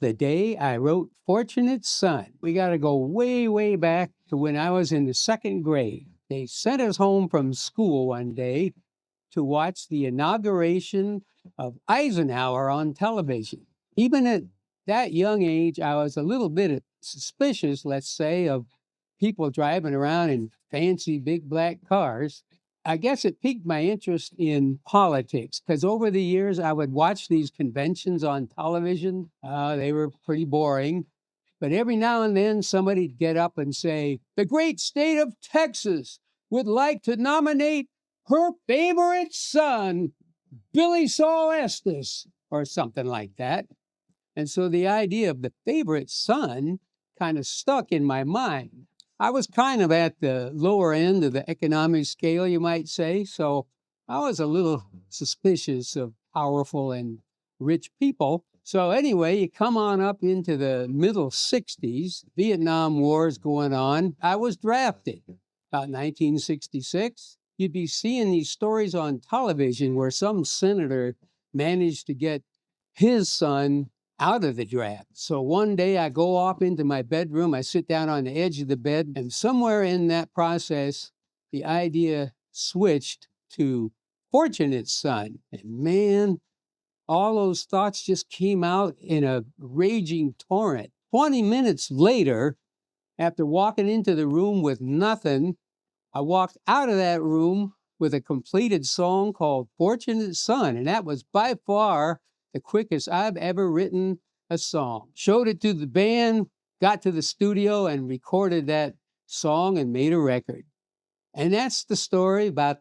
The day I wrote Fortunate Son. We got to go way, way back to when I was in the second grade. They sent us home from school one day to watch the inauguration of Eisenhower on television. Even at that young age, I was a little bit suspicious, let's say, of people driving around in fancy big black cars. I guess it piqued my interest in politics because over the years I would watch these conventions on television. They were pretty boring. But every now and then somebody'd get up and say, the great state of Texas would like to nominate her favorite son, Billy Saul Estes, or something like that. And so the idea of the favorite son kind of stuck in my mind. I was kind of at the lower end of the economic scale, you might say. So I was a little suspicious of powerful and rich people. So anyway, you come on up into the middle 60s, Vietnam War is going on. I was drafted about 1966. You'd be seeing these stories on television where some senator managed to get his son out of the draft. So one day I go off into my bedroom, I sit down on the edge of the bed, and somewhere in that process, the idea switched to Fortunate Son. And man, all those thoughts just came out in a raging torrent. 20 minutes later, after walking into the room with nothing, I walked out of that room with a completed song called Fortunate Son, and that was by far the quickest I've ever written a song. Showed it to the band, got to the studio, and recorded that song and made a record. And that's the story about